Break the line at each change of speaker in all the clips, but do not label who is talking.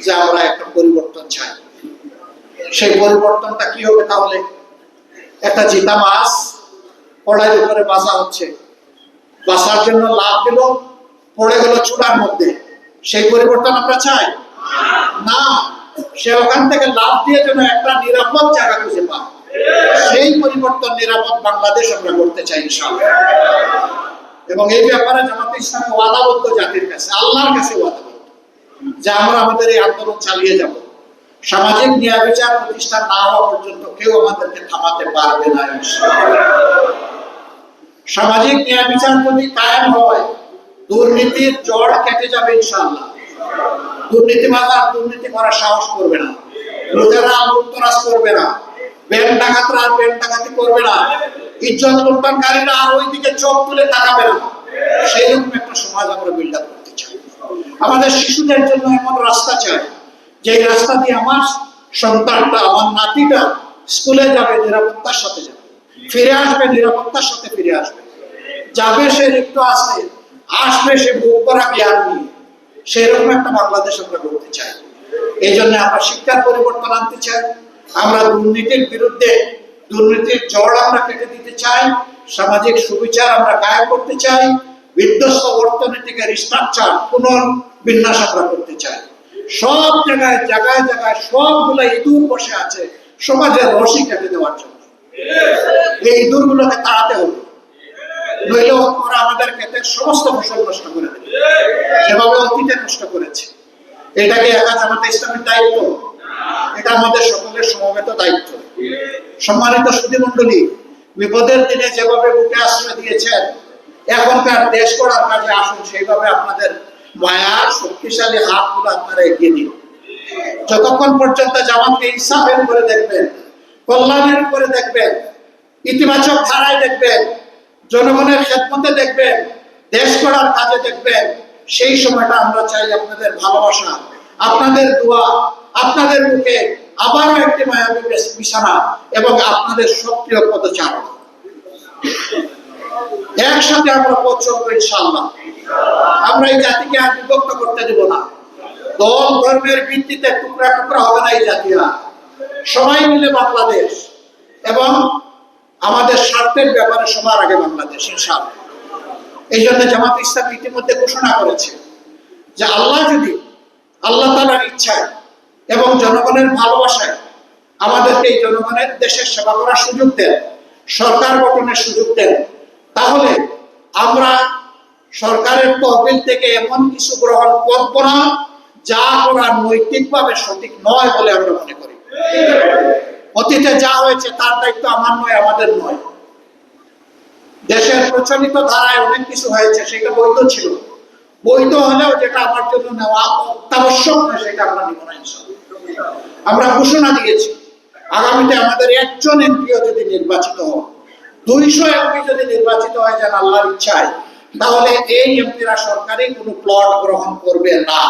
যে আমরা একটা পরিবর্তন চাই। সেই পরিবর্তনটা কি হবে? তাহলে একটা জিতা মাছ কড়াইয়ের উপরে বাঁচা হচ্ছে, বাঁচার জন্য লাভ দিল, পড়ে গেল চুলার মধ্যে। সেই পরিবর্তন আমরা চাই না। সে ওখান থেকে লাভ দিয়ে যেন একটা নিরাপদ জায়গা খুঁজে পায়, সেই পরিবর্তন নিরাপদ বাংলাদেশ আমরা করতে চাই ইনশাআল্লাহ। এবং এই ব্যাপারে জামাতে ইসলামী ওয়াদাবদ্ধ, জাতির কাছে, আল্লাহর কাছে ওয়াদাবদ্ধ, যে আমরা আমাদের এই আন্দোলন চালিয়ে যাব। সামাজিক ন্যায় বিচার প্রতিষ্ঠা না হওয়া পর্যন্ত কেউ আমাদেরকে থামাতে পারবে না ইনশাআল্লাহ। সামাজিক ন্যায় বিচার যদি কায়েম হয়, দুর্নীতির জড় কেটে যাবে ইনশাআল্লাহ। দুর্নীতিবাজ আর দুর্নীতি করার সাহস করবে না, লুটেরা লুটতরাজ করবে না, ব্যাংক ডাকাতরা আর ব্যাংক ডাকাতি করবে না, ইজ্জত লুণ্ঠনকারীরা আর ওইদিকে চোখ তুলে তাকাবে না। সেইরকম একটা সমাজ আমরা বিল্ড আপ করতে চাই। আমাদের শিশুদের জন্য এমন রাস্তা চাই, যে রাস্তা দিয়ে আমার সন্তানটা, আমার নাতিটা স্কুলে যাবে, নিরাপত্তার সাথে যাবে, ফিরে আসবে নিরাপত্তার সাথে ফিরে আসবে, যাবে সে একটু আসবে, আসবে সে বুক করা জ্ঞান নিয়ে। সেরকম একটা বাংলাদেশ আমরা করতে চাই। এই জন্য আমরা শিক্ষার পরিবর্তন আনতে চাই, আমরা দুর্নীতির বিরুদ্ধে, দুর্নীতির জড় আমরা কেটে দিতে চাই, সামাজিক সুবিচার আমরা কায়েম করতে চাই, বিধ্বস্ত অর্থনীতিকে স্ট্রাকচার পুনর্বিন্যাস আমরা করতে চাই। সব জায়গায় জায়গায় জায়গায় সবগুলো ইঁদুর বসে আছে সমাজের রশি কেটে দেওয়ার জন্য। এই ইঁদুরগুলোকে তাড়াতে হবে, নইলে ওরা আমাদের ক্ষেতের সমস্ত ফসল নষ্ট করে দেবে, যেভাবে অতীতে নষ্ট করেছে। এটাকে একা জামাতে ইসলামের দায়িত্ব, এটা আমাদের সকলের সমবেত দায়িত্ব। সম্মানিত সুধীমণ্ডলী, বিপদের দিনে যেভাবে বুকে আশ্রয় দিয়েছেন, এখনকার দেশ গড়ার কাজে আসুন সেইভাবে আপনাদের মায়ার শক্তিশালী হাতগুলো আপনারা এগিয়ে দিন। যতক্ষণ পর্যন্ত জামাতকে ইনসাফের উপরে দেখবেন, কল্যাণের উপরে দেখবেন, ইতিবাচক ধারায় দেখবেন, জনগণের খেদমতে দেখবেন, দেশ গড়ার কাজে দেখবেন, সেই সময়টা আমরা চাই আপনাদের ভালোবাসা, আপনাদের দোয়া, আপনাদের মুখে আবারও একটি মায়াবী বিছানা এবং আপনাদের সক্রিয় পদচারণ। একসাথে আমরা পথ চলবো ইনশাআল্লাহ। আমরা এই জাতিকে আর বিভক্ত করতে দেব না। দল ধর্মের ভিত্তিতে টুকরা টুকরা হবে না এই জাতিরা। সবাই মিলে বাংলাদেশ, এবং আমাদের স্বার্থের ব্যাপারে সবার আগে বাংলাদেশ ইনশাআল্লাহ। এই জন্য জামাত ইসলামী ইতিমধ্যে ঘোষণা করেছে যে আল্লাহ তাআলার ইচ্ছায় এবং জনগণের ভালোবাসায় আমাদেরকে এই জনগণের দেশের সেবা করার সুযোগ দেন, সরকার গঠনের সুযোগ দেন, তাহলে আমরা সরকারের তহবিল থেকে এমন কিছু গ্রহণ করব না যা করা নৈতিকভাবে সঠিক নয় বলে আমরা মনে করি। অতীতে যা হয়েছে তার দায়িত্ব আমার নয়, আমাদের নয়। দেশের প্রচলিত ধারায় অনেক কিছু হয়েছে, সেটা বৈধ ছিল, বৈধ হলেও যেটা আমার জন্য নেওয়া অত্যাবশ্যক নয় সেটা আমরা নিব না ইনশাআল্লাহ। আমরা ঘোষণা দিয়েছি, আগামীতে আমাদের একজন এমপিও যদি নির্বাচিত হয়, 200 এমপি যদি নির্বাচিত হয় যেন আল্লাহর ইচ্ছায়, তাহলে এই এমপিরা সরকারি কোনো প্লট গ্রহণ করবে না।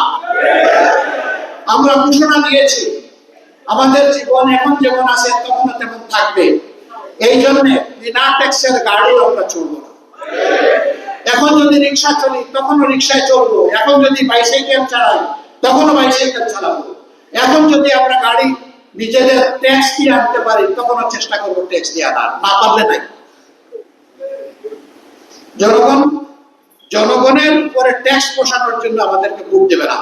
আমরা ঘোষণা দিয়েছি, আমাদের জীবন এখন যেমন আছে তখনও তেমন থাকবে। এই জন্য বিনা ট্যাক্সের গাড়ি আমরা চলবো না। এখন যদি রিক্সা চলি তখনও রিক্সায় চলবো, এখন যদি বাইসাইকেল চালাই তখনও বাইসাইকেল চালাবো, এখন যদি আমরা গাড়ি নিজেদের ট্যাক্স দিয়ে আনতে পারি তখনও চেষ্টা করবো ট্যাক্স দিয়ে আনার, না পারলে নাই। জনগণের উপরে ট্যাক্স বসানোর জন্য আমাদেরকে ভোট দেবে না,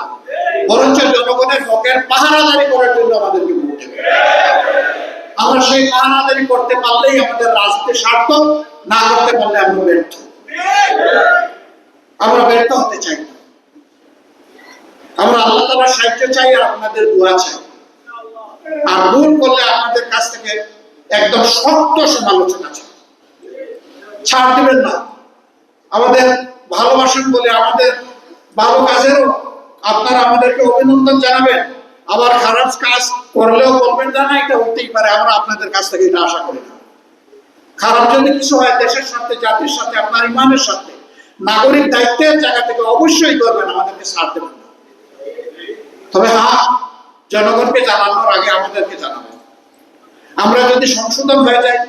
বরঞ্চ জনগণের হকের পাহারাদারি করার জন্য আমাদেরকে ভোট দেবে। আমরা সেই পাহারাদারি করতে পারলেই আমাদের রাজনীতি সার্থক, না করতে পারলে আমরা ব্যর্থ। আমরা ব্যর্থ হতে চাই না। আমরা আল্লাহ তাআলার সাহায্য চাই আর আপনাদের দোয়া চাই। আর ভুল করলে আপনাদের কাছ থেকে একদম শক্ত সমালোচনা চাই, ছাড় দিবেন না। আমাদের ভালোবাসেন বলে আমাদের ভালো কাজেরও আপনারা আমাদেরকে অভিনন্দন জানাবেন, আবার খারাপ কাজ করলেও বলবেন না এটা হতেই পারে, আমরা আপনাদের কাছ থেকে এটা আশা করি না। খারাপ যদি কিছু হয় দেশের সাথে, জাতির সাথে, আপনার ইমানের সাথে, নাগরিক দায়িত্বের জায়গা থেকে অবশ্যই করবেন, আমাদেরকে ছাড় দেবেন না। তবে হ্যাঁ, জনগণকে জানানোর আগে আমাদেরকে জানাবেন। আমরা যদি সংশোধন হয়ে যায়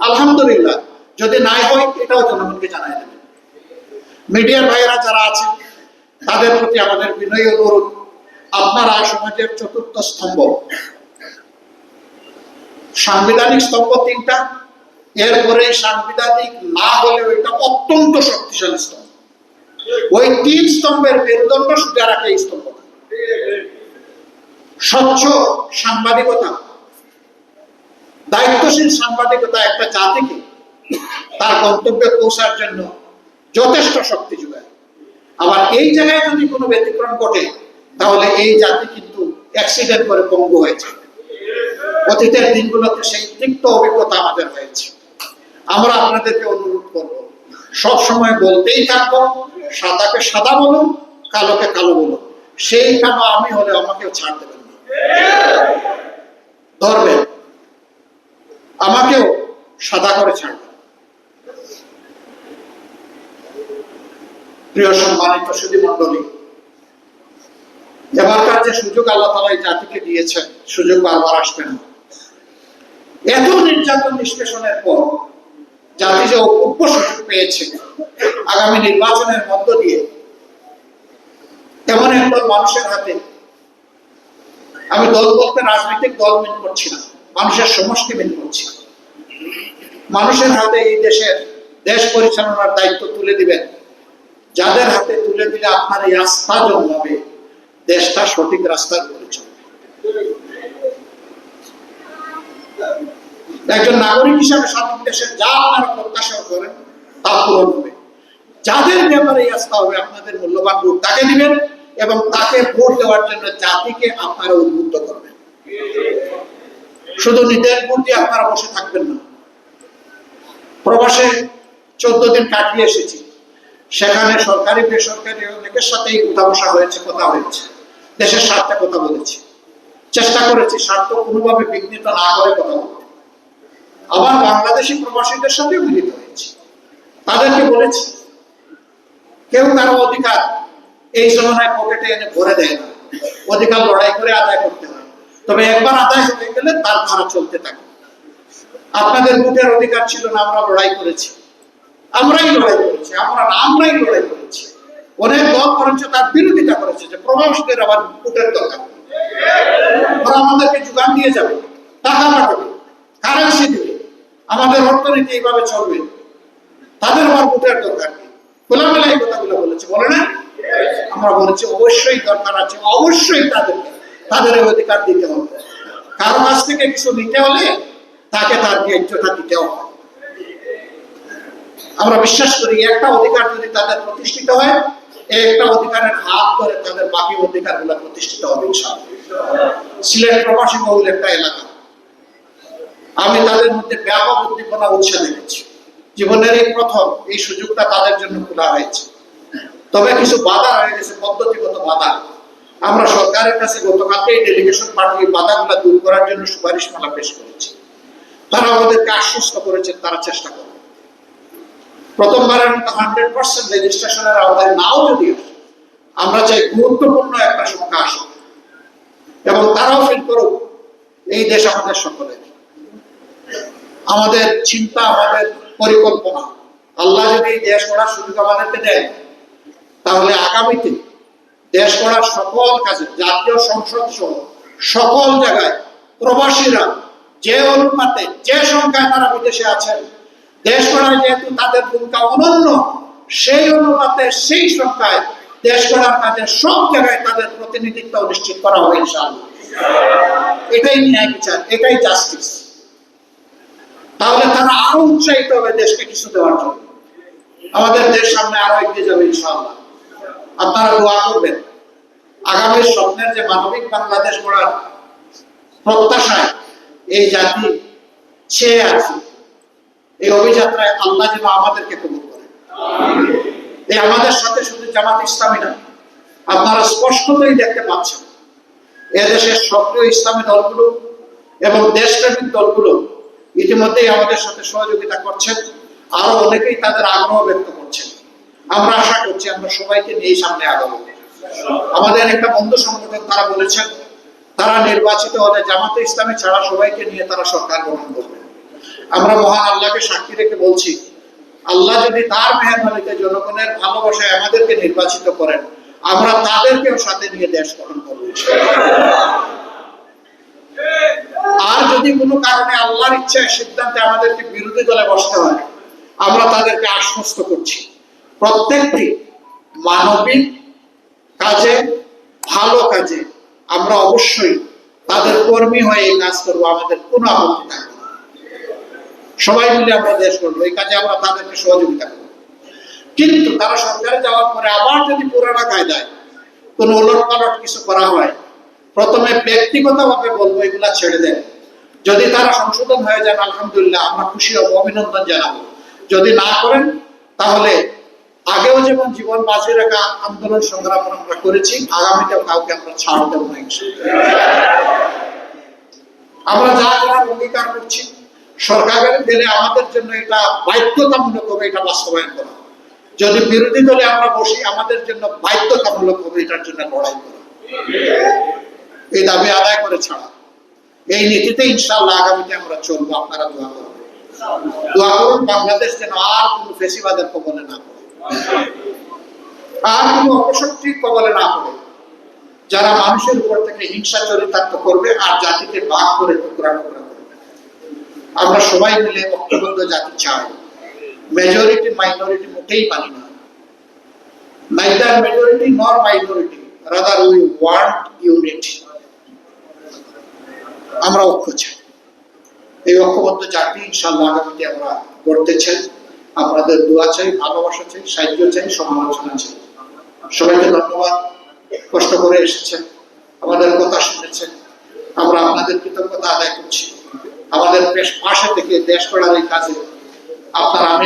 আলহামদুলিল্লাহ, যদি নাই হয় এটাও জনগণকে জানাই দেবেন। মিডিয়ার ভাইয়েরা যারা আছেন তাদের প্রতি আমাদের বিনয়ী অনুরোধ, আপনারা সমাজের চতুর্থ স্তম্ভ। সাংবিধানিক স্তম্ভ তিনটা, এরপরে সাংবিধানিক না হলেও এটা অত্যন্ত শক্তিশালী স্তম্ভ। ওই তিন স্তম্ভের মেরুদণ্ড সোজা রাখে এই স্তম্ভটা। স্বচ্ছ সাংবাদিকতা, দায়িত্বশীল সাংবাদিকতা একটা জাতিকে তার গন্তব্যে পৌঁছার জন্য যথেষ্ট শক্তি যোগায়। আবার এই জায়গায় যদি কোনো ব্যতিক্রম ঘটে তাহলে এই জাতি কিন্তু অ্যাক্সিডেন্ট করে পঙ্গু হয়েছে। অতীতের দিনগুলোতে সেই তিক্ত অভিজ্ঞতা আমাদের হয়েছে। আমরা আপনাদেরকে অনুরোধ করব, সব সময় বলতেই থাকবো, সাদাকে সাদা বলুন, কালোকে কালো বলুন। সেই কালো আমি হলে আমাকেও ছাড় দেবেন না, ধরবেন, আমাকেও সাদা করে ছাড়বেন। প্রিয় সম্মানিত সুধী মণ্ডলী, এবারকার যে সুযোগ আল্লাহ তাআলা এই জাতিকে দিয়েছেন, সুযোগ বারবার আসবে না। এত নির্যাতন নিষ্পেষণের পর জাতি যে অপূর্ব সুযোগ পেয়েছে আগামী নির্বাচনের মধ্য দিয়ে এমন একদল মানুষের হাতে, আমি দল বলতে রাজনৈতিক দল মিন করছি না, মানুষের সমষ্টি মিন করছি, মানুষের হাতে এই দেশ পরিচালনার দায়িত্ব তুলে দিবেন, যাদের হাতে তুলে দিলে আপনার এই আস্থা জন্মাবে, দেশটা সঠিক রাস্তার উপরে চলবে। একজন নাগরিক হিসাবে স্বাধীন দেশের যা আপনারা প্রত্যাশা করেন তা পূরণ হবে। যাদের ব্যাপারে এই আস্থা হবে, আপনাদের মূল্যবান ভোট তাকে দিবেন এবং তাকে ভোট দেওয়ার জন্য জাতিকে আপনারা উদ্বুদ্ধ করবেন। শুধু নিজের ভোট দিয়ে আপনারা বসে থাকবেন না। প্রবাসে 14 দিন কাটিয়ে এসেছি, সেখানে সরকারি বেসরকারি অনেকের সাথেই উঠা বসা হয়েছে, কথা হয়েছে, দেশের স্বার্থে কথা বলেছি, চেষ্টা করেছি স্বার্থ কোনোভাবে বিঘ্নিত না করে কথা বলতে। আবার বাংলাদেশি প্রবাসীদের সাথে মিলিত হয়েছি, তাদেরকে বলেছি কেউ কারো অধিকার এই জমানায় পকেটে এনে ভরে দেয় না, অধিকার লড়াই করে আদায় করতে হয়। তবে একবার আদায় হয়ে গেলে তার ধারা চলতে থাকে। আপনাদের ভোটের অধিকার ছিল না, আমরা লড়াই করেছি, আমরাই লড়াই করেছি, আমরাই লড়াই করেছি। অনেক দল করেছে তার বিরোধিতা করেছে যে প্রবাসীদের আবার ভোটের দরকার, ওরা আমাদেরকে যোগান দিয়ে যাবে, টাকা পাঠাবে, কারেন্সি দেবে, আমাদের অর্থনীতি এইভাবে চলবে, তাদের আবার ভোটের দরকার নেই। খোলামেলা এই কথাগুলো বলেছে, বলে না? আমরা বলেছি অবশ্যই দরকার আছে, অবশ্যই তাদের অধিকার দিতে হবে। কারো কাছ থেকে কিছু নিতে হলে তাকে তার ন্যায্যতা দিতে হবে। আমরা বিশ্বাস করি একটা অধিকার যদি তাদের প্রতিষ্ঠিত হয়, একটা অধিকারের হাত ধরে তাদের বাকি অধিকারগুলো প্রতিষ্ঠিত হবে ইনশাআল্লাহ। সিলেট প্রবাসী বহুল একটা এলাকা, আমি তাদের মধ্যে ব্যাপক উদ্দীপনা উৎসাহ দেখেছি। জীবনের এই প্রথম এই সুযোগটা তাদের জন্য খোলা হয়েছে। তবে কিছু বাধা হয়ে গেছে, পদ্ধতিগত বাধা। আমরা সরকারের কাছে গতকালকে ডেলিগেশন পাঠিয়ে বাধাগুলো দূর করার জন্য সুপারিশমালা পেশ করেছি। তারা আমাদেরকে আশ্বস্ত করেছেন তারা চেষ্টা করবে। প্রথমবারের মতো 100% রেজিস্ট্রেশনের আওতায় নাও যদি আসে, আমরা চাই গুরুত্বপূর্ণ একটা সংখ্যা আসে এবং তারাও ফিল করুক এই দেশ আমাদের সকলের। আমাদের চিন্তা, আমাদের পরিকল্পনা, আল্লাহ যদি এই দেশ গড়ার সুযোগ আমাদেরকে দেয়, তাহলে আগামীতে দেশ গড়ার সকল কাজে, জাতীয় সংসদ সহ সকল জায়গায় প্রবাসীরা যে অনুপাতে, যে সংখ্যায় তারা বিদেশে আছেন, দেশ গড়ায় যেহেতু তাদের ভূমিকা অনন্য, সেই অনুপাতে সেই সংখ্যায় দেশ গড়ার কাজে সব জায়গায় তাদের প্রতিনিধিত্ব নিশ্চিত করা হবে ইনশাআল্লাহ। এটাই ন্যায় বিচার, এটাই জাস্টিস। তাহলে তারা আরো উৎসাহিত হবে দেশকে কিছু দেওয়ার জন্য। আমাদের দেশ সামনে আরো এগিয়ে যাবে ইনশাআল্লাহ। আপনারা দোয়া করবেন, আগামী স্বপ্নের যে মানবিক বাংলাদেশ গড়ার প্রত্যাশায় এই জাতি চেয়ে আছে, এই অভিযাত্রায় আল্লাহ যেন আমাদেরকে কবুল করে। এই আমাদের সাথে শুধু জামাত ইসলামী না, আপনারা স্পষ্টতই দেখতে পাচ্ছেন এদেশের সক্রিয় ইসলামী দলগুলো এবং দেশপ্রেমিক দলগুলো ইতিমধ্যেই আমাদের সাথে সহযোগিতা করছেন, আরো অনেকেই তাদের আগ্রহ ব্যক্ত করছেন। আমরা আশা করছি আমরা সবাইকে নিয়ে সামনে আগাবো। আমাদের একটা বন্ধু সংগঠন তারা বলেছেন তারা নির্বাচিত হলে জামাতে ইসলামী ছাড়া সবাইকে নিয়ে তারা সরকার গঠন করবে। আমরা মহান আল্লাহকে সাক্ষী রেখে বলছি, আল্লাহ যদি তার মেহেরবানিতে জনগণের ভালোবাসায় আমাদেরকে নির্বাচিত করেন, আমরা তাদেরকেও সাথে নিয়ে দেশ গঠন করবো। আর যদি কোনো কারণে আল্লাহর ইচ্ছায় সিদ্ধান্তে আমাদেরকে বিরোধী দলে বসতে হয়, আমরা তাদেরকে আশ্বস্ত করছি প্রত্যেকটি মানবিক কাজে, ভালো কাজে আমরা অবশ্যই তাদের কর্মী হয়ে এই কাজ করবো, আমাদের কোনো আপত্তি থাকবে না। সবাই মিলে আমরা দেশ করবো, এই কাজে আমরা তাদেরকে সহযোগিতা করবো। কিন্তু তারা সরকারে যাওয়ার পরে আবার যদি পুরানা কায়দায় কোনো উলটপালট কিছু করা হয়, প্রথমে ব্যক্তিগতভাবে বলবো এগুলা ছেড়ে দেন। যদি তারা সংশোধন হয়ে যান আলহামদুলিল্লাহ, আমরা খুশি হব, অভিনন্দন জানাবো। যদি না করেন তাহলে আগেও যেমন জীবন বাঁচিয়ে রাখা আন্দোলন সংগ্রাম আমরা করেছি, আগামীতেও কাউকে আমরা ছাড় দেব না। আমরা যা করার অঙ্গীকার করছি, সরকারের দিলে আমাদের জন্য এটা বাধ্যতামূলক হবে এটা বাস্তবায়ন করা। যদি বিরোধী দলে আমরা বসি, আমাদের জন্য বাধ্যতামূলক হবে এটার জন্য লড়াই করা, এই দাবি আদায় করে ছাড়া। এই নীতিতে ইনশাআল্লাহ আগামীতে আমরা চলবো। আপনারা দোয়া করবেন, দোয়া করুন বাংলাদেশ যেন আর কোনো ফেসিবাদের কবলে না পড়ে, আর কোনো অপশক্তির কবলে না পড়ে, যারা মানুষের উপর থেকে হিংসা চরিতার্থ করবে আর জাতিকে ভাগ করে টুকরা টুকরা করবে। আমরা সবাই মিলে ঐক্যবদ্ধ জাতি চাই, মেজরিটি মাইনরিটি মোটেই মানি না। neither majority nor minority, rather we want unity. আমরা ঐক্য চাই, এই ঐক্যবদ্ধ জাতি ইনশাআল্লাহ আগামীতে আমরা গড়তে চাই। আপনাদের দোয়া চাই, ভালোবাসা চাই, সাহায্য চাই, সমালোচনা চাই। সবাইকে ধন্যবাদ, কষ্ট করে এসেছেন, আমাদের কথা শুনেছেন, আমরা আপনাদের কৃতজ্ঞতা আদায় করছি। আমাদের পাশে থেকে দেশ গড়ার এই কাজে আপনারা, আমি